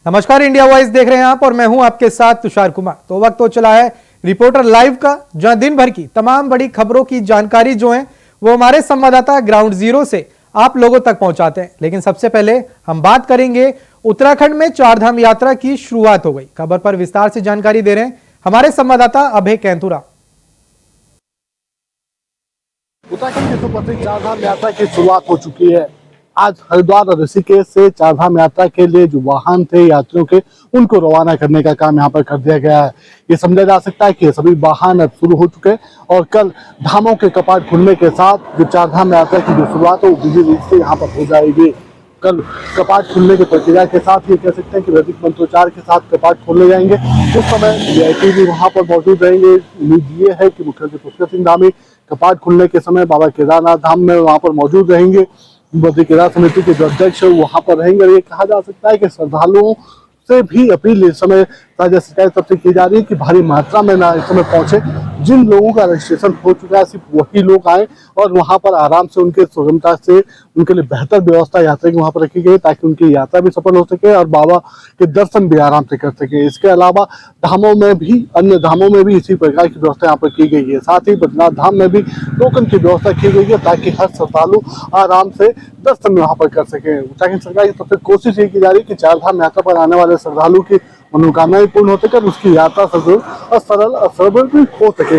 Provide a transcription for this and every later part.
नमस्कार, India voice देख रहे हैं आप और मैं हूं आपके साथ तुषार कुमार। तो वक्त तो चला है रिपोर्टर लाइव का, जहां दिन भर की तमाम बड़ी खबरों की जानकारी जो है वो हमारे संवाददाता ग्राउंड जीरो से आप लोगों तक पहुंचाते हैं। लेकिन सबसे पहले हम बात करेंगे उत्तराखंड में चारधाम यात्रा की शुरुआत हो गई। खबर पर विस्तार से जानकारी दे रहे हैं हमारे संवाददाता अभय कैंतुरा। उत्तराखंड की सुप्रसिद्ध चारधाम यात्रा की शुरुआत हो चुकी है। आज हरिद्वार और ऋषिकेश से चारधाम यात्रा के लिए जो वाहन थे यात्रियों के, उनको रवाना करने का काम यहाँ पर कर दिया गया है। ये समझा जा सकता है कि सभी वाहन अब शुरू हो चुके हैं और कल धामों के कपाट खुलने के साथ जो चारधाम यात्रा की जो शुरुआत है वो विधि रूप से यहाँ पर हो जाएगी। कल कपाट खुलने की प्रक्रिया के साथ ये कह सकते हैं कि वैदिक मंत्रोच्चार के साथ कपाट खोले जाएंगे। उस समय वीआईपी भी वहाँ पर मौजूद रहेंगे। उम्मीद ये है कि मुख्यमंत्री पुष्कर सिंह धामी कपाट खुलने के समय बाबा केदारनाथ धाम में वहाँ पर मौजूद रहेंगे। बद्री केदार समिति के जो अध्यक्ष है वहाँ पर रहेंगे। ये कहा जा सकता है कि श्रद्धालुओं से भी अपील इस समय राज्य सरकार की तरफ से की जा रही है कि भारी मात्रा में ना इस समय पहुंचे। जिन लोगों का रजिस्ट्रेशन हो चुका है सिर्फ वही लोग आए और वहां पर आराम से उनके सुगमता से उनके लिए बेहतर व्यवस्था यात्रा की वहां पर रखी गई ताकि उनकी यात्रा भी सफल हो सके और बाबा के दर्शन भी आराम से कर सके। इसके अलावा धामों में भी, अन्य धामों में भी इसी प्रकार की व्यवस्था यहाँ पर की गई है। साथ ही बद्रीनाथ धाम में भी टोकन की व्यवस्था की गई है ताकि हर श्रद्धालु आराम से दर्शन वहां पर कर सके। उत्तराखंड सरकार की तरफ से कोशिश ये की जा रही है कि चारधाम यात्रा पर आने वाले श्रद्धालु की मनोकामनाएं पूर्ण हो सके और उसकी यात्रा सरल और सरल भी हो सके।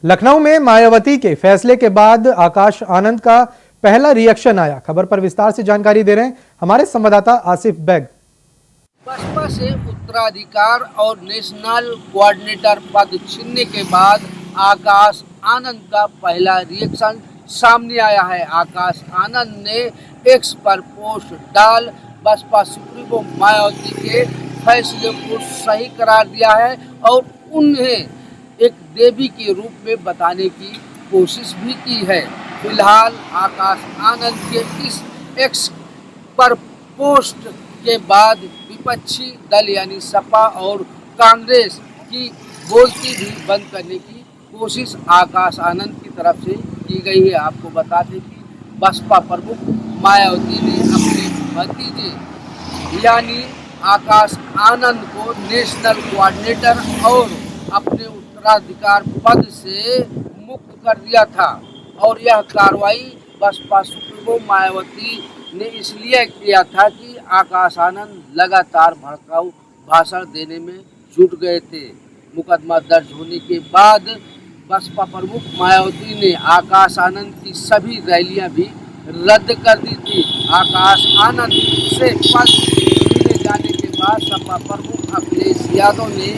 लखनऊ में मायावती के फैसले के बाद आकाश आनंद का पहला रिएक्शन आया। खबर पर विस्तार से जानकारी दे रहे हैं हमारे संवाददाता आसिफ बेग। बसपा से उत्तराधिकार और नेशनल कोऑर्डिनेटर पद छीनने के बाद आकाश आनंद का पहला रिएक्शन सामने आया है। आकाश आनंद ने एक्स पर पोस्ट डाल बसपा सुप्रीमो मायावती के फैसले को सही करार दिया है और उन्हें एक देवी के रूप में बताने की कोशिश भी की है। फिलहाल आकाश आनंद के इस एक्स पर पोस्ट के बाद विपक्षी दल यानी सपा और कांग्रेस की बोलती भी बंद करने की कोशिश आकाश आनंद की तरफ से की गई है। आपको बता दें कि बसपा प्रमुख मायावती ने अपने भतीजे यानी आकाश आनंद को नेशनल कोऑर्डिनेटर और अपने उत्तराधिकार पद से मुक्त कर दिया था और यह कार्रवाई बसपा सुप्रीमो मायावती ने इसलिए किया था कि आकाश आनंद लगातार भड़काऊ भाषण देने में जुट गए थे। मुकदमा दर्ज होने के बाद बसपा प्रमुख मायावती ने आकाश आनंद की सभी रैलियां भी रद्द कर दी थी। आकाश आनंद से पद छीने जाने के बाद सपा प्रमुख अखिलेश यादव ने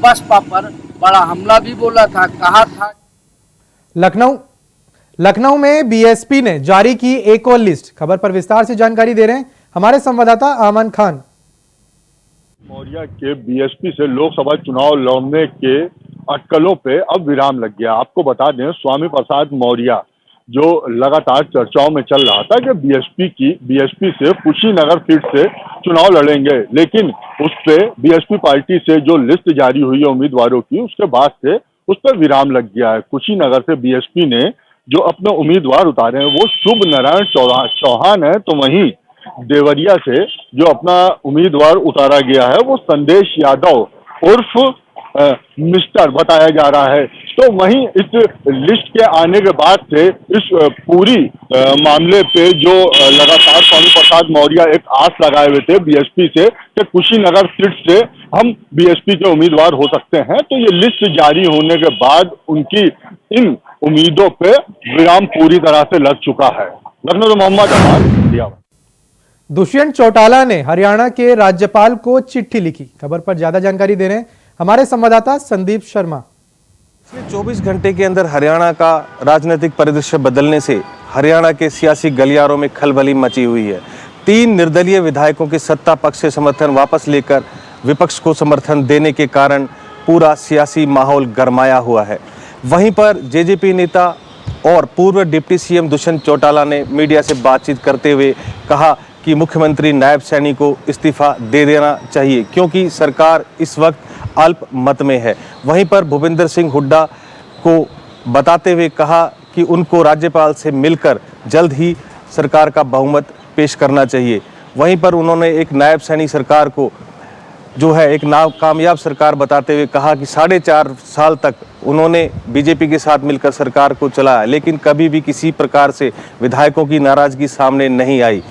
बसपा पर बड़ा हमला भी बोला था। कहा था लखनऊ में बीएसपी ने जारी की एक और लिस्ट। खबर पर विस्तार से जानकारी दे रहे हैं हमारे संवाददाता आमन खान। मौर्या के बीएसपी से लोकसभा चुनाव लड़ने के अटकलों पे अब विराम लग गया। आपको बता दें, स्वामी प्रसाद मौर्य जो लगातार चर्चाओं में चल रहा था कि बीएसपी से कुशीनगर सीट से चुनाव लड़ेंगे, लेकिन उस पे बीएसपी पार्टी से जो लिस्ट जारी हुई है उम्मीदवारों की, उसके बाद से उस पर विराम लग गया है। कुशीनगर से बीएसपी ने जो अपने उम्मीदवार उतारे हैं वो शुभ नारायण चौहान है, तो वहीं देवरिया से जो अपना उम्मीदवार उतारा गया है वो संदेश यादव उर्फ मिस्टर बताया जा रहा है। तो वहीं इस लिस्ट के आने के बाद से इस पूरी मामले पे जो लगातार स्वामी प्रसाद मौर्य एक आस लगाए हुए थे बीएसपी से कि कुशीनगर सीट से हम बीएसपी के उम्मीदवार हो सकते हैं, तो ये लिस्ट जारी होने के बाद उनकी इन उम्मीदों पे विराम पूरी तरह से लग चुका है। लखनऊ से मोहम्मद अमान। दुष्यंत चौटाला ने हरियाणा के राज्यपाल को चिट्ठी लिखी। खबर पर ज्यादा जानकारी दे रहे हैं हमारे संवाददाता संदीप शर्मा। पिछले 24 घंटे के अंदर हरियाणा का राजनीतिक परिदृश्य बदलने से हरियाणा के सियासी गलियारों में खलबली मची हुई है। 3 निर्दलीय विधायकों के सत्ता पक्ष से समर्थन वापस लेकर विपक्ष को समर्थन देने के कारण पूरा सियासी माहौल गरमाया हुआ है। वहीं पर जेजेपी नेता और पूर्व डिप्टी सीएम दुष्यंत चौटाला ने मीडिया से बातचीत करते हुए कहा कि मुख्यमंत्री नायब सैनी को इस्तीफा दे देना चाहिए क्योंकि सरकार इस वक्त अल्प मत में है। वहीं पर भूपेंद्र सिंह हुड्डा को बताते हुए कहा कि उनको राज्यपाल से मिलकर जल्द ही सरकार का बहुमत पेश करना चाहिए। वहीं पर उन्होंने एक नायब सैनी सरकार को जो है एक कामयाब सरकार बताते हुए कहा कि 4.5 साल तक उन्होंने बीजेपी के साथ मिलकर सरकार को चलाया, लेकिन कभी भी किसी प्रकार से विधायकों की नाराजगी सामने नहीं आई।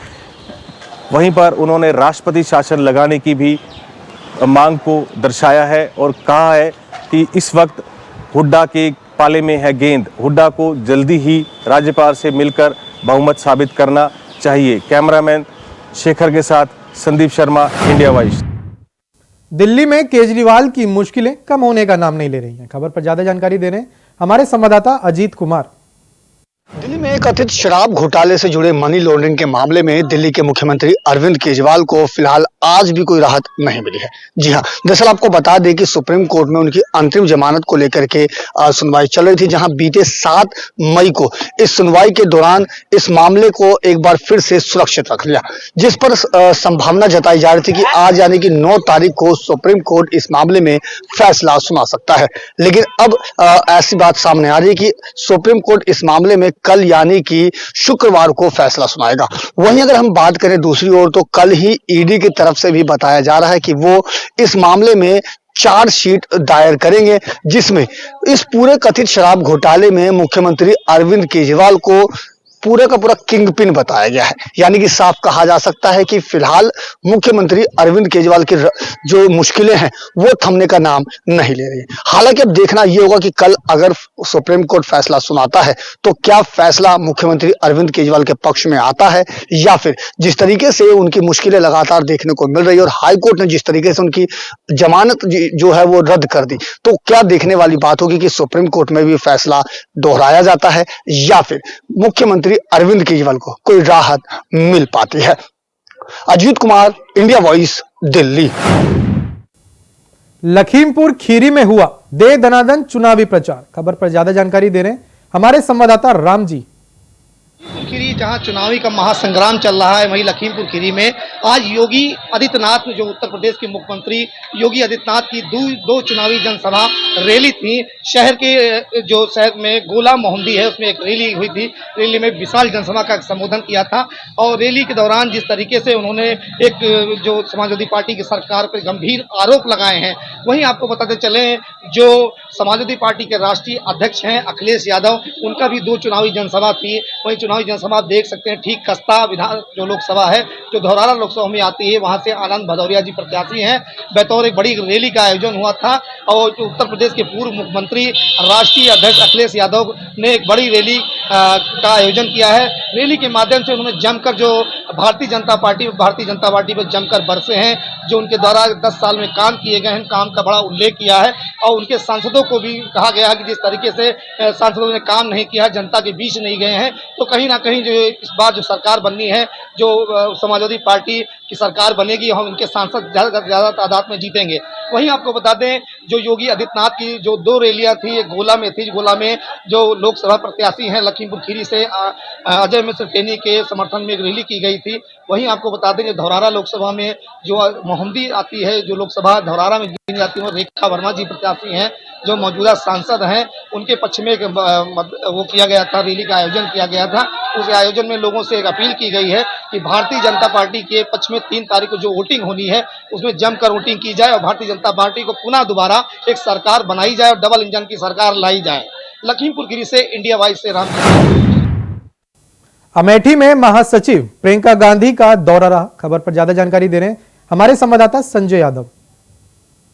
वहीं पर उन्होंने राष्ट्रपति शासन लगाने की भी मांग को दर्शाया है और कहा है कि इस वक्त हुड्डा के पाले में है गेंद, हुड्डा को जल्दी ही राज्यपाल से मिलकर बहुमत साबित करना चाहिए। कैमरामैन शेखर के साथ संदीप शर्मा, इंडिया वॉइस। दिल्ली में केजरीवाल की मुश्किलें कम होने का नाम नहीं ले रही हैं। खबर पर ज्यादा जानकारी दे रहे हैं हमारे संवाददाता अजीत कुमार। दिल्ली में कथित शराब घोटाले से जुड़े मनी लॉन्ड्रिंग के मामले में दिल्ली के मुख्यमंत्री अरविंद केजरीवाल को फिलहाल आज भी कोई राहत नहीं मिली है। जी हां, दरअसल आपको बता दें कि सुप्रीम कोर्ट में उनकी अंतरिम जमानत को लेकर के सुनवाई चल रही थी, जहां बीते 7 मई को इस सुनवाई के दौरान इस मामले को एक बार फिर से सुरक्षित रख लिया, जिस पर संभावना जताई जा रही थी कि आज यानी कि 9 तारीख को सुप्रीम कोर्ट इस मामले में फैसला सुना सकता है। लेकिन अब ऐसी बात सामने आ रही है कि सुप्रीम कोर्ट इस मामले में कल यानी कि शुक्रवार को फैसला सुनाएगा। वहीं अगर हम बात करें दूसरी ओर तो कल ही ईडी की तरफ से भी बताया जा रहा है कि वो इस मामले में चार्जशीट दायर करेंगे, जिसमें इस पूरे कथित शराब घोटाले में मुख्यमंत्री अरविंद केजरीवाल को पूरा का पूरा किंग पिन बताया गया है। यानी कि साफ कहा जा सकता है कि फिलहाल मुख्यमंत्री अरविंद केजरीवाल की जो मुश्किलें हैं वो थमने का नाम नहीं ले रही है। हालांकि अब देखना यह होगा कि कल अगर सुप्रीम कोर्ट फैसला सुनाता है तो क्या फैसला मुख्यमंत्री अरविंद केजरीवाल के पक्ष में आता है, या फिर जिस तरीके से उनकी मुश्किलें लगातार देखने को मिल रही है और हाईकोर्ट ने जिस तरीके से उनकी जमानत जो है वो रद्द कर दी, तो क्या देखने वाली बात होगी कि सुप्रीम कोर्ट में भी फैसला दोहराया जाता है या फिर मुख्यमंत्री अरविंद केजरीवाल को कोई राहत मिल पाती है। Ajit Kumar, India Voice, Delhi. लखीमपुर खीरी में हुआ दे दनादन चुनावी प्रचार। खबर पर ज्यादा जानकारी दे रहे हैं हमारे संवाददाता राम जी। खीरी जहां चुनावी का महासंग्राम चल रहा है, वहीं लखीमपुर खीरी में आज योगी आदित्यनाथ जो उत्तर प्रदेश के मुख्यमंत्री योगी आदित्यनाथ की दो चुनावी जनसभा रैली थी। शहर के जो शहर में गोला मोहम्मदी है उसमें एक रैली हुई थी। रैली में विशाल जनसभा का संबोधन किया था और रैली के दौरान जिस तरीके से उन्होंने एक जो समाजवादी पार्टी की सरकार पर गंभीर आरोप लगाए हैं, वहीं आपको बताते चले जो समाजवादी पार्टी के राष्ट्रीय अध्यक्ष हैं अखिलेश यादव, उनका भी 2 चुनावी जनसभा थी। वहीं चुनावी जनसभा आप देख सकते हैं ठीक कस्ता विधान जो लोकसभा है जो धौरारा लोकसभा में आती है, वहां से आनंद भदौरिया जी प्रत्याशी हैं। बतौर एक बड़ी रैली का आयोजन हुआ था और जो उत्तर प्रदेश के पूर्व मुख्यमंत्री राष्ट्रीय अध्यक्ष अखिलेश यादव ने एक बड़ी रैली का आयोजन किया है। रैली के माध्यम से उन्होंने जमकर जो भारतीय जनता पार्टी पर जमकर बरसे हैं, जो उनके द्वारा 10 साल में काम किए गए हैं, काम का बड़ा उल्लेख किया है और उनके सांसदों को भी कहा गया है कि जिस तरीके से सांसदों ने काम नहीं किया, जनता के बीच नहीं गए हैं, तो कहीं ना कहीं जो इस बार जो सरकार बननी है, जो समाजवादी पार्टी की सरकार बनेगी, हम इनके सांसद ज़्यादा तादाद में जीतेंगे। वहीं आपको बता दें जो योगी आदित्यनाथ की जो 2 रैलियां थी, एक गोला में थी। गोला में जो लोकसभा प्रत्याशी हैं लखीमपुर खीरी से अजय मिश्र टेनी के समर्थन में एक रैली की गई थी। वहीं आपको बता दें धौरारा लोकसभा में जो मोहम्मदी आती है, जो लोकसभा धौरारा में गिनी जाती है, रेखा वर्मा जी प्रत्याशी हैं जो मौजूदा सांसद हैं, उनके पक्ष में वो किया गया था, रैली का आयोजन किया गया था। उस आयोजन में लोगों से एक अपील की गई है कि भारतीय जनता पार्टी के पक्ष में 3 तारीख को जो वोटिंग होनी है उसमें जमकर वोटिंग की जाए और भारतीय जनता पार्टी को पुनः दोबारा एक सरकार बनाई जाए और डबल इंजन की सरकार लाई जाए। लखीमपुर खीरी से इंडिया वॉइस से राम। अमेठी में महासचिव प्रियंका गांधी का दौरा रहा। खबर पर ज्यादा जानकारी दे रहे हैं हमारे संवाददाता संजय यादव।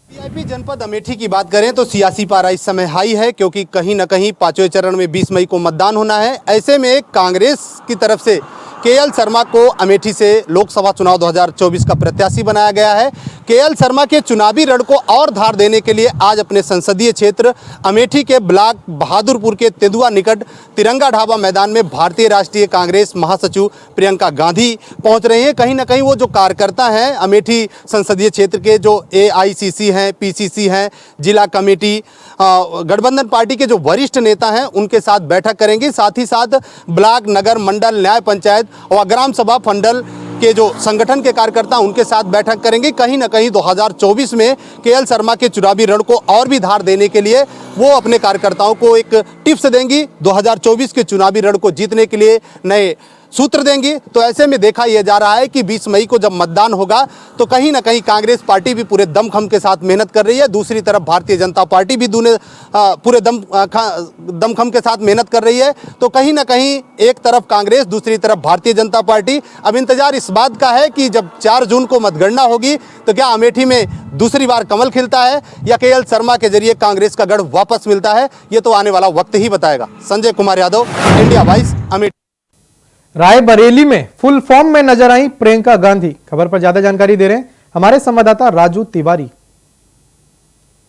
वीआईपी जनपद अमेठी की बात करें तो सियासी पारा इस समय हाई है, क्योंकि कहीं न कहीं 5वें चरण में 20 मई को मतदान होना है। ऐसे में कांग्रेस की तरफ से केएल शर्मा को अमेठी से लोकसभा चुनाव 2024 का प्रत्याशी बनाया गया है। केएल शर्मा के चुनावी रण को और धार देने के लिए आज अपने संसदीय क्षेत्र अमेठी के ब्लॉक बहादुरपुर के तेंदुआ निकट तिरंगा ढाबा मैदान में भारतीय राष्ट्रीय कांग्रेस महासचिव प्रियंका गांधी पहुंच रहे हैं। कहीं ना कहीं वो जो कार्यकर्ता हैं अमेठी संसदीय क्षेत्र के, जो AICC हैं, PCC हैं, जिला कमेटी, गठबंधन पार्टी के जो वरिष्ठ नेता हैं, उनके साथ बैठक करेंगे। साथ ही साथ ब्लॉक, नगर, मंडल, न्याय पंचायत और ग्राम सभा फंडल के जो संगठन के कार्यकर्ता उनके साथ बैठक करेंगे। कहीं ना कहीं 2024 में केएल शर्मा के चुनावी रण को और भी धार देने के लिए वो अपने कार्यकर्ताओं को एक टिप्स देंगी। 2024 के चुनावी रण को जीतने के लिए नए सूत्र देंगी। तो ऐसे में देखा यह जा रहा है कि 20 मई को जब मतदान होगा तो कहीं ना कहीं कांग्रेस पार्टी भी पूरे दमखम के साथ मेहनत कर रही है, दूसरी तरफ भारतीय जनता पार्टी भी पूरे दमखम के साथ मेहनत कर रही है। तो कहीं ना कहीं एक तरफ कांग्रेस, दूसरी तरफ भारतीय जनता पार्टी। अब इंतजार इस बात का है कि जब 4 जून को मतगणना होगी तो क्या अमेठी में दूसरी बार कमल खिलता है या केएल शर्मा के जरिए कांग्रेस का गढ़ वापस मिलता है, ये तो आने वाला वक्त ही बताएगा। Sanjay Kumar Yadav, India Voice, Amethi. रायबरेली में फुल फॉर्म में नजर आई प्रियंका गांधी। खबर पर ज्यादा जानकारी दे रहे हैं हमारे संवाददाता राजू तिवारी।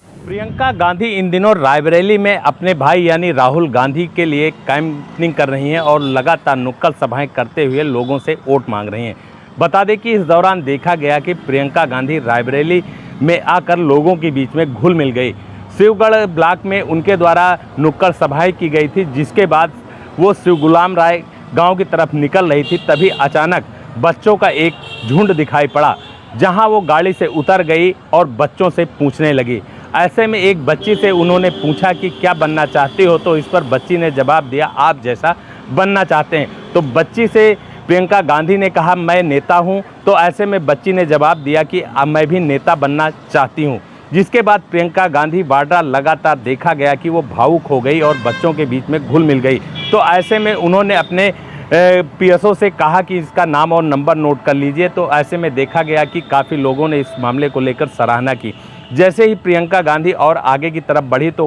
प्रियंका गांधी इन दिनों रायबरेली में अपने भाई यानी राहुल गांधी के लिए कैंपिंग कर रही हैं और लगातार नुक्कड़ सभाएं करते हुए लोगों से वोट मांग रही हैं। बता दें कि इस दौरान देखा गया कि प्रियंका गांधी रायबरेली में आकर लोगों के बीच में घुल मिल गई। शिवगढ़ ब्लॉक में उनके द्वारा नुक्कड़ सभाएं की गई थी, जिसके बाद वो शिव गुलाम राय गांव की तरफ निकल रही थी, तभी अचानक बच्चों का एक झुंड दिखाई पड़ा, जहां वो गाड़ी से उतर गई और बच्चों से पूछने लगी। ऐसे में एक बच्ची से उन्होंने पूछा कि क्या बनना चाहती हो, तो इस पर बच्ची ने जवाब दिया आप जैसा बनना चाहते हैं। तो बच्ची से प्रियंका गांधी ने कहा मैं नेता हूं, तो ऐसे में बच्ची ने जवाब दिया कि अब मैं भी नेता बनना चाहती हूं। जिसके बाद प्रियंका गांधी वाड्रा लगातार देखा गया कि वो भावुक हो गई और बच्चों के बीच में घुल मिल गई। तो ऐसे में उन्होंने अपने पीएसओ से कहा कि इसका नाम और नंबर नोट कर लीजिए। तो ऐसे में देखा गया कि काफ़ी लोगों ने इस मामले को लेकर सराहना की। जैसे ही प्रियंका गांधी और आगे की तरफ बढ़ी तो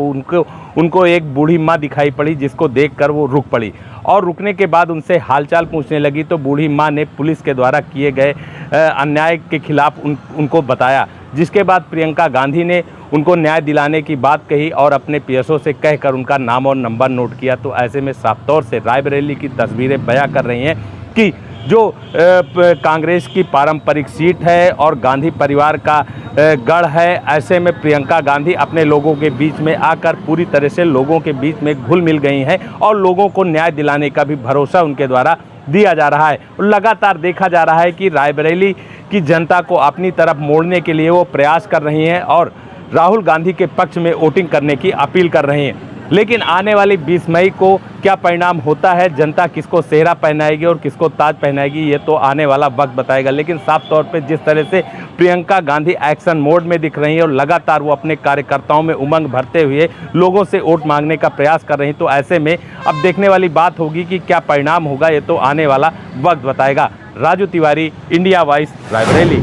उनको एक बूढ़ी माँ दिखाई पड़ी, जिसको देखकर वो रुक पड़ी और रुकने के बाद उनसे हालचाल पूछने लगी। तो बूढ़ी माँ ने पुलिस के द्वारा किए गए अन्याय के खिलाफ उनको बताया, जिसके बाद प्रियंका गांधी ने उनको न्याय दिलाने की बात कही और अपने पीएसओ से कहकर उनका नाम और नंबर नोट किया। तो ऐसे में साफ तौर से रायबरेली की तस्वीरें बयां कर रही हैं कि जो कांग्रेस की पारंपरिक सीट है और गांधी परिवार का गढ़ है, ऐसे में प्रियंका गांधी अपने लोगों के बीच में आकर पूरी तरह से लोगों के बीच में घुल मिल गई हैं और लोगों को न्याय दिलाने का भी भरोसा उनके द्वारा दिया जा रहा है। लगातार देखा जा रहा है कि रायबरेली की जनता को अपनी तरफ मोड़ने के लिए वो प्रयास कर रही हैं और राहुल गांधी के पक्ष में वोटिंग करने की अपील कर रही हैं। लेकिन आने वाली 20 मई को क्या परिणाम होता है, जनता किसको सेहरा पहनाएगी और किसको ताज पहनाएगी, ये तो आने वाला वक्त बताएगा। लेकिन साफ तौर पे जिस तरह से प्रियंका गांधी एक्शन मोड में दिख रही है और लगातार वो अपने कार्यकर्ताओं में उमंग भरते हुए लोगों से वोट मांगने का प्रयास कर रही हैं, तो ऐसे में अब देखने वाली बात होगी कि क्या परिणाम होगा, ये तो आने वाला वक्त बताएगा। Raju Tiwari, India Voice, Raebareli.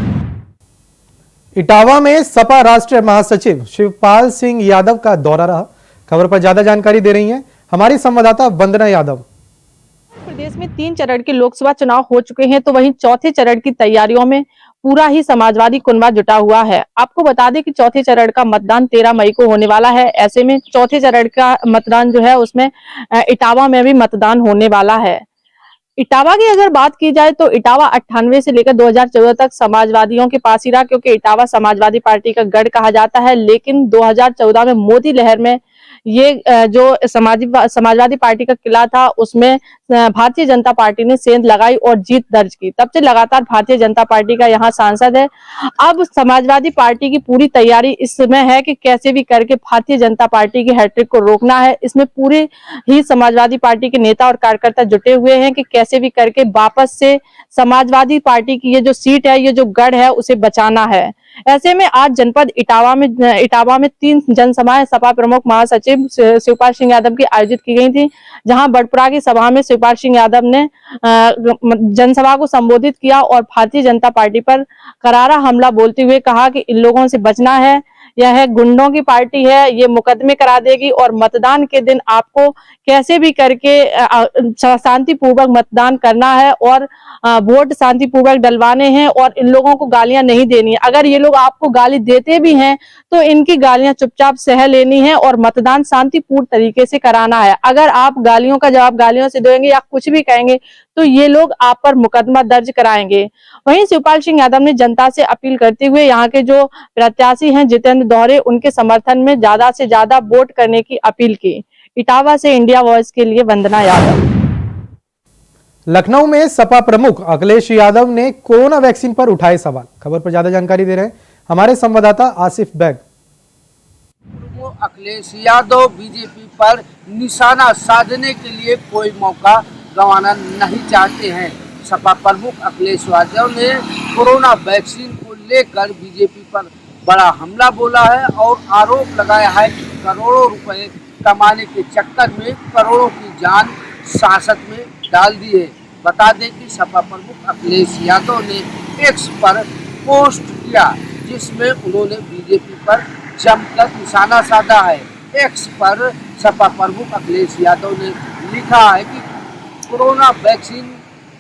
इटावा में सपा राष्ट्रीय महासचिव शिवपाल सिंह यादव का दौरा रहा। खबर पर ज्यादा जानकारी दे रही हैं हमारी संवाददाता वंदना यादव। प्रदेश में 3 चरण के लोकसभा चुनाव हो चुके हैं, तो वहीं चौथे चरण की तैयारियों में पूरा ही समाजवादी कुनबा जुटा हुआ है। आपको बता दें कि चौथे चरण का मतदान 13 मई को होने वाला है। ऐसे में चौथे चरण का मतदान जो है उसमें इटावा में भी मतदान होने वाला है। इटावा की अगर बात की जाए तो इटावा 98 से लेकर 2014 तक समाजवादियों के पास ही रहा, क्योंकि इटावा समाजवादी पार्टी का गढ़ कहा जाता है। लेकिन 2014 में मोदी लहर में ये जो समाजवादी पार्टी का किला था उसमें भारतीय जनता पार्टी ने सेंध लगाई और जीत दर्ज की। तब से लगातार भारतीय जनता पार्टी का यहाँ सांसद है। अब समाजवादी पार्टी की पूरी तैयारी इस समय है कि कैसे भी करके भारतीय जनता पार्टी की हैट्रिक को रोकना है। इसमें पूरे ही समाजवादी पार्टी के नेता और कार्यकर्ता जुटे हुए हैं कि कैसे भी करके वापस से समाजवादी पार्टी की ये जो सीट है, ये जो गढ़ है, उसे बचाना है। ऐसे में आज जनपद इटावा में 3 जनसभाएं सपा प्रमुख महासचिव शिवपाल सिंह यादव की आयोजित की गई थी, जहां बड़पुरा की सभा में शिवपाल सिंह यादव ने जनसभा को संबोधित किया और भारतीय जनता पार्टी पर करारा हमला बोलते हुए कहा कि इन लोगों से बचना है, यह गुंडों की पार्टी है, ये मुकदमे करा देगी और मतदान के दिन आपको कैसे भी करके शांतिपूर्वक मतदान करना है और वोट शांतिपूर्वक डलवाने हैं और इन लोगों को गालियां नहीं देनी है। अगर ये लोग आपको गाली देते भी हैं तो इनकी गालियां चुपचाप सह लेनी है और मतदान शांतिपूर्ण तरीके से कराना है। अगर आप गालियों का जवाब गालियों से देंगे या कुछ भी कहेंगे तो ये लोग आप पर मुकदमा दर्ज कराएंगे। वहीं शिवपाल सिंह यादव ने जनता से अपील करते हुए यहाँ के जो प्रत्याशी हैं जितेंद्र दौरे, उनके समर्थन में ज्यादा से ज्यादा वोट करने की अपील की। इटावा से इंडिया वॉइस के लिए वंदना यादव। लखनऊ में सपा प्रमुख अखिलेश यादव ने कोरोना वैक्सीन पर उठाए सवाल। खबर पर ज्यादा जानकारी दे रहे हैं हमारे संवाददाता आसिफ बैग। अखिलेश यादव बीजेपी पर निशाना साधने के लिए कोई मौका गंवाना नहीं चाहते हैं। सपा प्रमुख अखिलेश यादव ने कोरोना वैक्सीन को लेकर बीजेपी पर बड़ा हमला बोला है और आरोप लगाया है कि करोड़ों रुपए कमाने के चक्कर में करोड़ों की जान सांसत में डाल दी है। बता दें कि सपा प्रमुख अखिलेश यादव ने एक्स पर पोस्ट किया जिसमें उन्होंने बीजेपी पर जमकर निशाना साधा है। एक्स पर सपा प्रमुख अखिलेश यादव ने लिखा है कि कोरोना वैक्सीन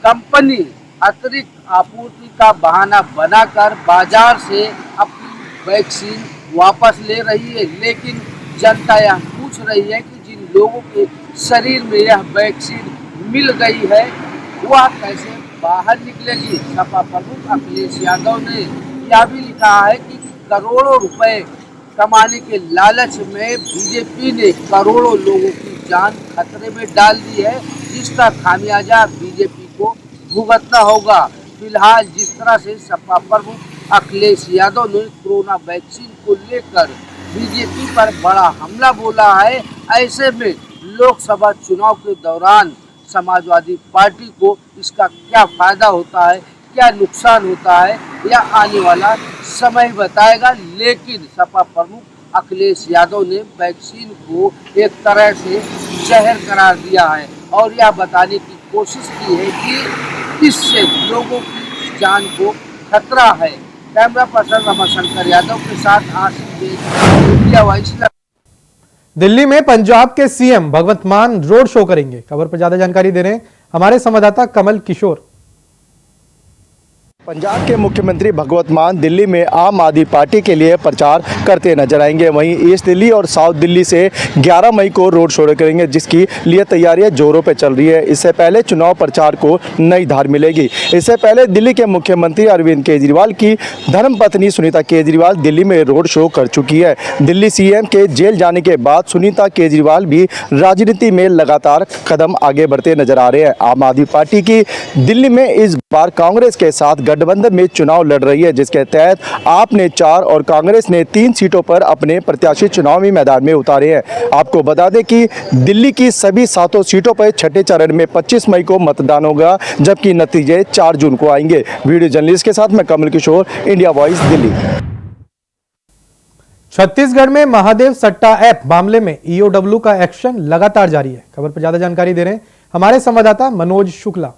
कंपनी अतिरिक्त आपूर्ति का बहाना बनाकर बाजार से अपनी वैक्सीन वापस ले रही है, लेकिन जनता यह पूछ रही है कि जिन लोगों के शरीर में यह वैक्सीन मिल गई है वह कैसे बाहर निकलेगी। सपा प्रमुख अखिलेश यादव ने यह भी लिखा है कि करोड़ों रुपए कमाने के लालच में बीजेपी ने करोड़ों लोगों की जान खतरे में डाल दी है, जिसका खामियाजा बीजेपी को भुगतना होगा। फिलहाल जिस तरह से सपा प्रमुख अखिलेश यादव ने कोरोना वैक्सीन को लेकर बीजेपी पर बड़ा हमला बोला है, ऐसे में लोकसभा चुनाव के दौरान समाजवादी पार्टी को इसका क्या फायदा होता है, क्या नुकसान होता है, यह आने वाला समय बताएगा। लेकिन सपा प्रमुख अखिलेश यादव ने वैक्सीन को एक तरह से जहर करार दिया है और यह बताने की कोशिश की है कि इससे लोगों की जान को खतरा है। कैमरा पर्सन रमाशंकर यादव के साथ आशीष इंडिया वॉइस। दिल्ली में पंजाब के सीएम भगवंत मान रोड शो करेंगे। खबर पर ज्यादा जानकारी दे रहे हैं हमारे संवाददाता कमल किशोर। पंजाब के मुख्यमंत्री भगवंत मान दिल्ली में आम आदमी पार्टी के लिए प्रचार करते नजर आएंगे। वहीं ईस्ट दिल्ली और साउथ दिल्ली से 11 मई को रोड शो करेंगे, जिसकी लिए तैयारियां जोरों पर चल रही है। इससे पहले चुनाव प्रचार को नई धार मिलेगी। इससे पहले दिल्ली के मुख्यमंत्री अरविंद केजरीवाल की धर्मपत्नी सुनीता केजरीवाल दिल्ली में रोड शो कर चुकी है। दिल्ली सीएम के जेल जाने के बाद सुनीता केजरीवाल भी राजनीति में लगातार कदम आगे बढ़ते नजर आ रहे हैं। आम आदमी पार्टी की दिल्ली में इस बार कांग्रेस के साथ गठबंधन में चुनाव लड़ रही है, जिसके तहत आप ने 4 और कांग्रेस ने 3 सीटों पर अपने प्रत्याशी चुनावी मैदान में उतारे हैं। आपको बता दें कि दिल्ली की सभी 7 सीटों पर छठे चरण में 25 मई को मतदान होगा, जबकि नतीजे 4 जून को आएंगे। वीडियो जर्नलिस्ट के साथ मैं कमल किशोर, इंडिया वॉइस, दिल्ली। छत्तीसगढ़ में महादेव सट्टा ऐप मामले में ईओडब्ल्यू का एक्शन लगातार जारी है। खबर पर ज्यादा जानकारी दे रहे हैं हमारे संवाददाता मनोज शुक्ला।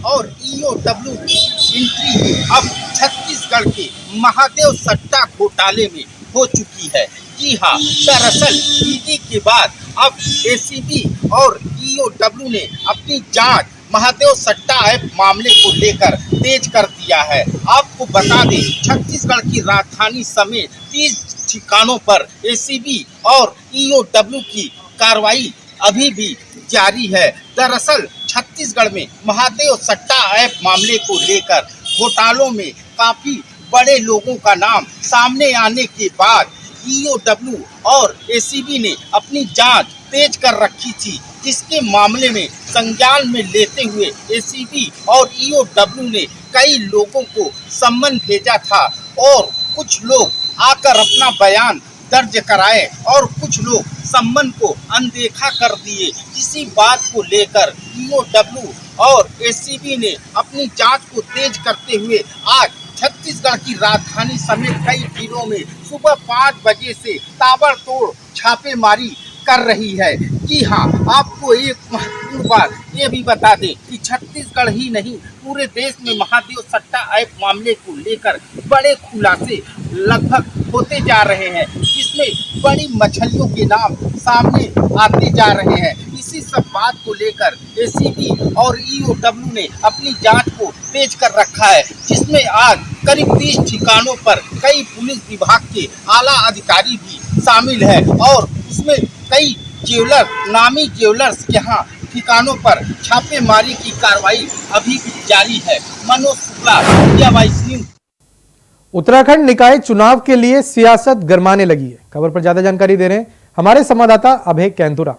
और ईओडब्ल्यू की एंट्री अब छत्तीसगढ़ के महादेव सट्टा घोटाले में हो चुकी है। जी हाँ, दरअसल ईडी के बाद अब एसीबी और ईओडब्ल्यू ने अपनी जांच महादेव सट्टा ऐप मामले को लेकर तेज कर दिया है। आपको बता दें, छत्तीसगढ़ की राजधानी समेत 30 ठिकानों पर एसीबी और ईओडब्ल्यू की कार्रवाई अभी भी जारी है। दरअसल छत्तीसगढ़ में महादेव सट्टा ऐप मामले को लेकर घोटालों में काफी बड़े लोगों का नाम सामने आने के बाद ईओडब्ल्यू और एसीबी ने अपनी जांच तेज कर रखी थी, जिसके मामले में संज्ञान में लेते हुए एसीबी और ईओडब्ल्यू ने कई लोगों को सम्मन भेजा था और कुछ लोग आकर अपना बयान दर्ज कराए और कुछ लोग सम्मन को अनदेखा कर दिए। इसी बात को लेकर ईओडब्ल्यू और एसीबी ने अपनी जांच को तेज करते हुए आज छत्तीसगढ़ की राजधानी समेत कई जिलों में सुबह 5 बजे से ताबड़तोड़ छापेमारी कर रही है। जी हाँ, आपको एक महत्वपूर्ण बात ये भी बता दें कि छत्तीसगढ़ ही नहीं पूरे देश में महादेव सट्टा ऐप मामले को लेकर बड़े खुलासे लगभग होते जा रहे हैं, जिसमें बड़ी मछलियों के नाम सामने आते जा रहे हैं। इसी सब बात को लेकर एसीबी और ईओडब्ल्यू ने अपनी जांच को तेज कर रखा है, जिसमें आज करीब 30 ठिकानों पर कई पुलिस विभाग के आला अधिकारी भी शामिल है और इसमें कई नामी ज्वेलर्स के यहाँ ठिकानों पर छापेमारी की कार्रवाई अभी भी जारी है। Manoj Shukla, India voice news. Uttarakhand निकाय चुनाव के लिए सियासत गरमाने लगी है। खबर पर ज्यादा जानकारी दे रहे हैं हमारे संवाददाता अभय कैंतुरा।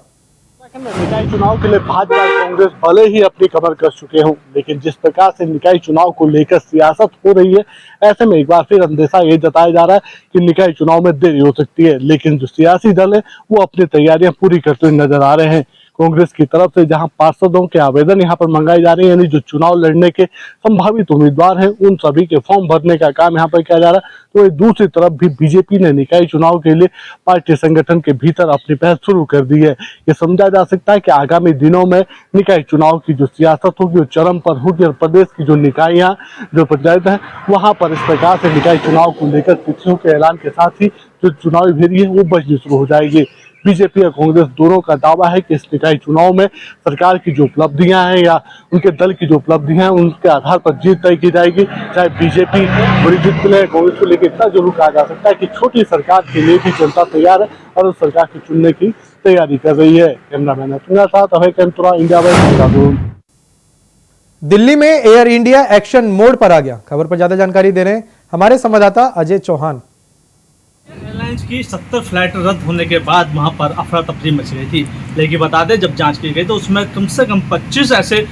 निकाय चुनाव के लिए भाजपा और कांग्रेस भले ही अपनी कमर कस चुके हों, लेकिन जिस प्रकार से निकाय चुनाव को लेकर सियासत हो रही है, ऐसे में एक बार फिर अंदेशा ये जताया जा रहा है कि निकाय चुनाव में देरी हो सकती है। लेकिन जो सियासी दल है वो अपनी तैयारियां पूरी करते हुए नजर आ रहे हैं। कांग्रेस की तरफ से जहां पार्षदों के आवेदन यहां पर मंगाए जा रहे हैं, यानी जो चुनाव लड़ने के संभावित उम्मीदवार हैं उन सभी के फॉर्म भरने का काम यहां पर किया जा रहा है। तो दूसरी तरफ भी बीजेपी ने निकाय चुनाव के लिए पार्टी संगठन के भीतर अपनी पहल शुरू कर दी है। ये समझा जा सकता है कि आगामी दिनों में निकाय चुनाव की जो सियासत होगी वो चरम पर होगी और प्रदेश की जो निकायां जो पंचायत है वहां पर इस प्रकार से निकाय चुनाव को लेकर तिथियों के ऐलान के साथ ही जो चुनावी भेरी है वो बजनी शुरू हो जाएगी। बीजेपी और कांग्रेस दोनों का दावा है कि इस निकाय चुनाव में सरकार की जो उपलब्धियां हैं या उनके दल की जो उपलब्धियां हैं उनके आधार पर जीत तय की जाएगी। चाहे बीजेपी बड़ी जीत के लिए कांग्रेस को लेकर इतना जरूर कहा जा सकता है कि छोटी सरकार के लिए भी जनता तैयार है और उस सरकार को चुनने की तैयारी कर रही है। कैमरामैन के साथ अभय कैंतुरा, इंडिया वाइज। दिल्ली में एयर इंडिया एक्शन मोड पर आ गया। खबर पर ज्यादा जानकारी दे रहे हैं हमारे संवाददाता अजय चौहान। एयरलाइंस की 70 फ्लाइट रद्द होने के बाद वहां पर अफरा तफरी मच गई थी। लेकिन बता दें जब जांच की गई तो उसमें कम से कम 25 ऐसे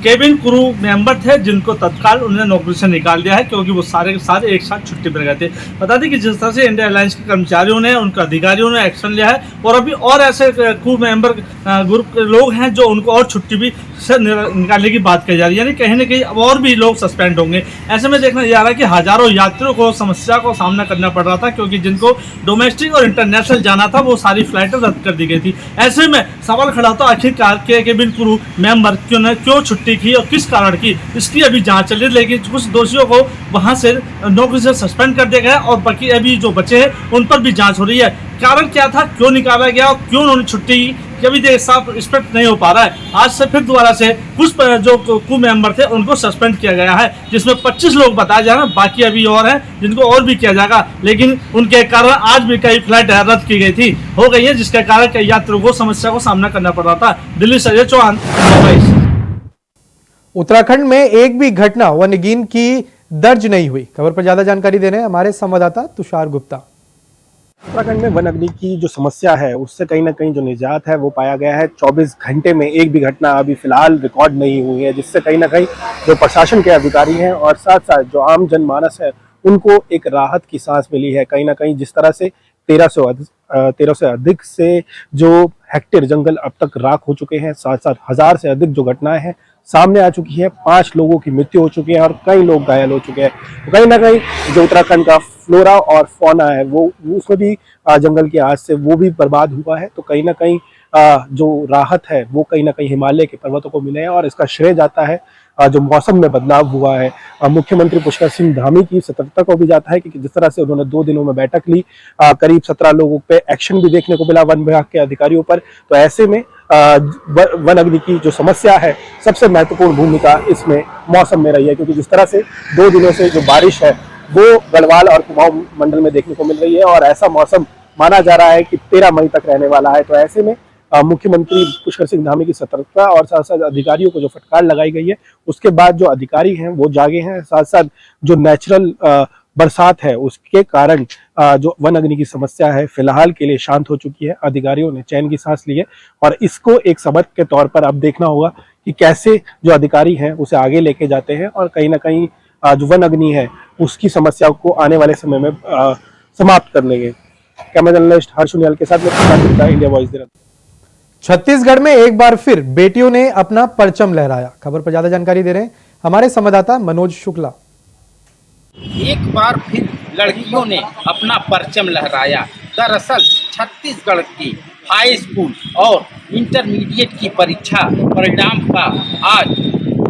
केबिन क्रू मेंबर थे जिनको तत्काल उन्होंने नौकरी से निकाल दिया है, क्योंकि वो सारे के सारे एक साथ छुट्टी पर गए थे। बता दें कि जिस तरह से इंडिया एयरलाइंस के कर्मचारियों ने उनके अधिकारियों ने एक्शन लिया है और अभी और ऐसे क्रू मेंबर ग्रुप के लोग हैं जो उनको और छुट्टी भी से निकालने की बात कही जा रही है, यानी कहीं ना कहीं अब और भी लोग सस्पेंड होंगे। ऐसे में देखना जा रहा है कि हजारों यात्रियों को समस्या को सामना करना पड़ रहा था, क्योंकि जिनको डोमेस्टिक और इंटरनेशनल जाना था वो सारी फ्लाइटें रद्द कर दी गई थी। ऐसे में सवाल खड़ा होता आखिरकार के केबिन क्रू मेंबर क्यों छुट्टी की और किस कारण की, इसकी अभी जांच चल रही है। लेकिन कुछ दोषियों को वहां से नौकरी से सस्पेंड कर दिया गया और बाकी अभी जो बचे हैं उन पर भी जांच हो रही है। कारण क्या था, क्यों निकाला गया और क्यों उन्होंने छुट्टी की, कभी देर साफ स्पष्ट नहीं हो पा रहा है। आज से फिर दोबारा से कुछ जो क्रू मेंबर थे उनको सस्पेंड किया गया है, जिसमें 25 लोग बताए जा रहे हैं, बाकी अभी और हैं जिनको और भी किया जाएगा। लेकिन उनके कारण आज भी कई फ्लाइट रद्द की गई थी हो गई है, जिसके कारण कई यात्रियों को समस्या को सामना करना पड़ रहा था। दिल्ली से अजय चौहान। उत्तराखंड में एक भी घटना वन्यगीन की दर्ज नहीं हुई। खबर पर ज्यादा जानकारी दे रहे हैं हमारे संवाददाता तुषार गुप्ता। उत्तराखंड में वन अग्नि की जो समस्या है उससे कहीं ना कहीं जो निजात है वो पाया गया है। 24 घंटे में एक भी घटना अभी फिलहाल रिकॉर्ड नहीं हुई है, जिससे कहीं ना कहीं जो प्रशासन के अधिकारी हैं और साथ साथ जो आम जनमानस है उनको एक राहत की सांस मिली है। कहीं ना कहीं जिस तरह से 1300 से अधिक से जो हेक्टेयर जंगल अब तक राख हो चुके हैं, साथ साथ 1000 से अधिक जो घटनाएं हैं सामने आ चुकी है, 5 लोगों की मृत्यु हो चुकी है और कई लोग घायल हो चुके हैं। तो कहीं ना कहीं जो उत्तराखंड का फ्लोरा और फौना है वो उसमें भी जंगल की आग से वो भी बर्बाद हुआ है। तो कहीं ना कहीं जो राहत है वो कहीं ना कहीं हिमालय के पर्वतों को मिले हैं और इसका श्रेय जाता है जो मौसम में बदलाव हुआ है। मुख्यमंत्री पुष्कर सिंह धामी की सतर्कता को भी जाता है कि जिस तरह से उन्होंने 2 दिनों में बैठक ली, करीब 17 लोगों पे एक्शन भी देखने को मिला वन विभाग के अधिकारियों पर। तो ऐसे में वन अग्नि की जो समस्या है सबसे महत्वपूर्ण भूमिका इसमें मौसम में रही है, क्योंकि जिस तरह से 2 दिनों से जो बारिश है वो गढ़वाल और कुमाऊं मंडल में देखने को मिल रही है और ऐसा मौसम माना जा रहा है कि 13 मई तक रहने वाला है। तो ऐसे में मुख्यमंत्री पुष्कर सिंह धामी की सतर्कता और साथ साथ अधिकारियों को जो फटकार लगाई गई है उसके बाद जो अधिकारी हैं वो जागे हैं। साथ साथ जो नेचुरल बरसात है उसके कारण जो वन अग्नि की समस्या है फिलहाल के लिए शांत हो चुकी है। अधिकारियों ने चैन की सांस ली है और इसको एक सबक के तौर पर अब देखना होगा कि कैसे जो अधिकारी हैं उसे आगे लेके जाते हैं और कहीं ना कहीं जो वन अग्नि है उसकी समस्या को आने वाले समय में समाप्त कर लेंगे। कैमरा जर्नलिस्ट हर्ष उनियाल के साथ में इंडिया वॉइस। छत्तीसगढ़ में एक बार फिर बेटियों ने अपना परचम लहराया। खबर पर ज्यादा जानकारी दे रहे हैं हमारे संवाददाता मनोज शुक्ला। एक बार फिर लड़कियों ने अपना परचम लहराया। दरअसल छत्तीसगढ़ की हाई स्कूल और इंटरमीडिएट की परीक्षा परिणाम का आज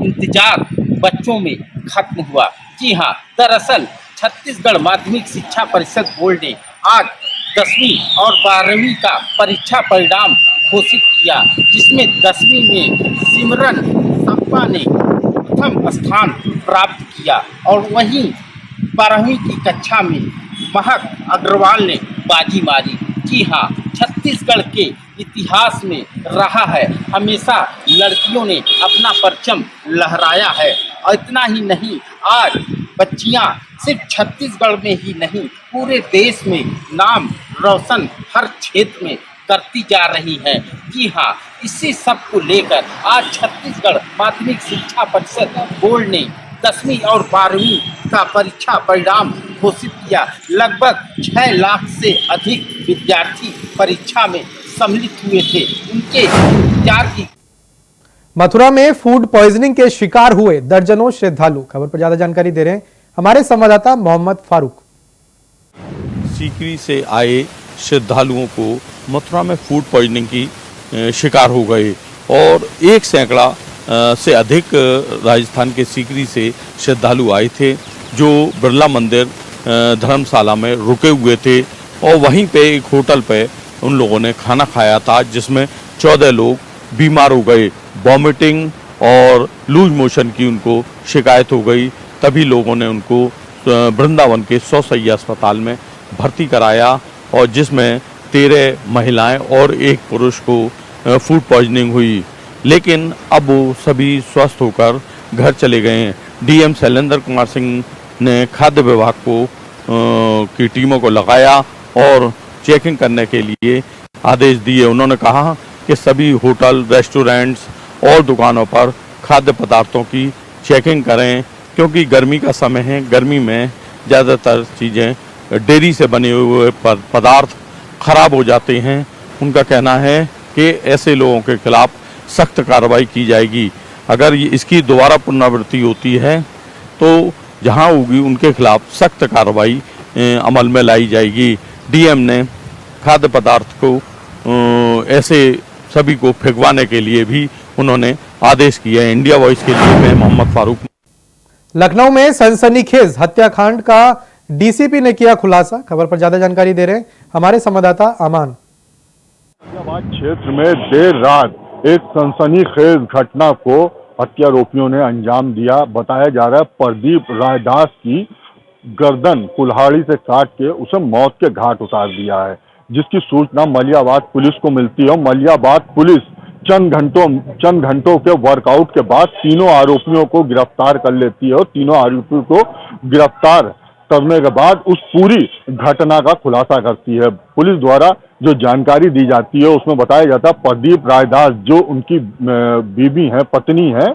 इंतजार बच्चों में खत्म हुआ। जी हाँ, दरअसल छत्तीसगढ़ माध्यमिक शिक्षा परिषद बोर्ड ने आज 10वीं और 12वीं का परीक्षा परिणाम घोषित किया, जिसमें 10वीं में सिमरन सप्पा ने प्रथम स्थान प्राप्त किया और वहीं 12वीं की कक्षा में महक अग्रवाल ने बाजी मारी। जी हाँ, छत्तीसगढ़ के इतिहास में रहा है, हमेशा लड़कियों ने अपना परचम लहराया है। और इतना ही नहीं, आज बच्चियां सिर्फ छत्तीसगढ़ में ही नहीं पूरे देश में नाम रोशन हर क्षेत्र में करती जा रही हैं। जी हाँ, इसी सब को लेकर आज छत्तीसगढ़ माध्यमिक शिक्षा परिषद बोर्ड ने 10वीं और 12वीं का परीक्षा परिणाम घोषित किया। लगभग 6 लाख से अधिक विद्यार्थी परीक्षा में सम्मिलित हुए थे उनके उपचार की मथुरा में फूड पॉइजनिंग के शिकार हुए दर्जनों श्रद्धालु। खबर पर ज्यादा जानकारी दे रहे हैं हमारे संवाददाता मोहम्मद फारूक। सीकरी से आए श्रद्धालुओं को मथुरा में फूड पॉइजनिंग की शिकार हो गए और 1 सैकड़ा से अधिक राजस्थान के सीकरी से श्रद्धालु आए थे जो बिरला मंदिर धर्मशाला में रुके हुए थे और वहीं पे एक होटल पे उन लोगों ने खाना खाया था जिसमें 14 लोग बीमार हो गए। वॉमिटिंग और लूज मोशन की उनको शिकायत हो गई। तभी लोगों ने उनको वृंदावन के 100 शैय्या अस्पताल में भर्ती कराया और जिसमें 13 महिलाएं और 1 पुरुष को फूड पॉइजनिंग हुई, लेकिन अब वो सभी स्वस्थ होकर घर चले गए हैं। डीएम शैलेंद्र कुमार सिंह ने खाद्य विभाग को की टीमों को लगाया और चेकिंग करने के लिए आदेश दिए। उन्होंने कहा कि सभी होटल, रेस्टोरेंट्स और दुकानों पर खाद्य पदार्थों की चेकिंग करें क्योंकि गर्मी का समय है। गर्मी में ज़्यादातर चीज़ें डेयरी से बने हुए पदार्थ खराब हो जाते हैं। उनका कहना है कि ऐसे लोगों के खिलाफ सख्त कार्रवाई की जाएगी। अगर इसकी दोबारा पुनरावृत्ति होती है तो जहां होगी उनके खिलाफ सख्त कार्रवाई अमल में लाई जाएगी। डीएम ने खाद्य पदार्थ को ऐसे सभी को फेंकवाने के लिए भी उन्होंने आदेश किया है। इंडिया वॉइस के लिए मैं मोहम्मद फारूक। लखनऊ में सनसनीखेज हत्याकांड का डीसीपी ने किया खुलासा। खबर पर ज्यादा जानकारी दे रहे हैं हमारे संवाददाता अमान। क्षेत्र में देर रात एक सनसनीखेज घटना को हत्यारोपियों ने अंजाम दिया। बताया जा रहा है प्रदीप रायदास की गर्दन कुल्हाड़ी से काट के उसे मौत के घाट उतार दिया है, जिसकी सूचना मलियाबाद पुलिस को मिलती है। मलियाबाद पुलिस चंद घंटों के वर्कआउट के बाद तीनों आरोपियों को गिरफ्तार कर लेती है और तीनों आरोपियों को गिरफ्तार करने के बाद उस पूरी घटना का खुलासा करती है। पुलिस द्वारा जो जानकारी दी जाती है उसमें बताया जाता है प्रदीप रायदास जो उनकी बीवी है, पत्नी है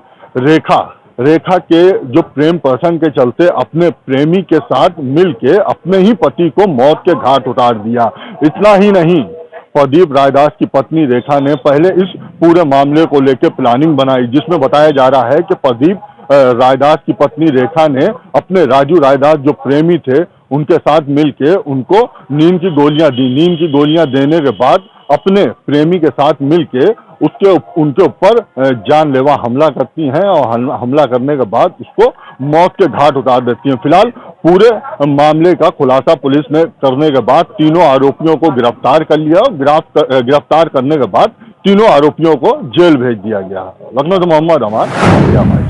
रेखा के जो प्रेम प्रसंग के चलते अपने प्रेमी के साथ मिलके अपने ही पति को मौत के घाट उतार दिया। इतना ही नहीं, प्रदीप रायदास की पत्नी रेखा ने पहले इस पूरे मामले को लेकर प्लानिंग बनाई, जिसमें बताया जा रहा है कि प्रदीप रायदास की पत्नी रेखा ने अपने राजू रायदास जो प्रेमी थे उनके साथ मिलके उनको नींद की गोलियां दी। नींद की गोलियां देने के बाद अपने प्रेमी के साथ मिलके उनके ऊपर जानलेवा हमला करती हैं और हमला करने के बाद उसको मौत के घाट उतार देती हैं। फिलहाल पूरे मामले का खुलासा पुलिस ने करने के बाद तीनों आरोपियों को गिरफ्तार कर लिया। गिरफ्तार करने के बाद तीनों आरोपियों को जेल भेज दिया गया। लखनऊ से मोहम्मद अमान।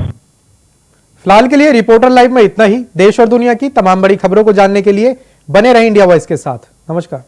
फिलहाल के लिए रिपोर्टर लाइव में इतना ही। देश और दुनिया की तमाम बड़ी खबरों को जानने के लिए बने रहें इंडिया वॉइस के साथ। नमस्कार।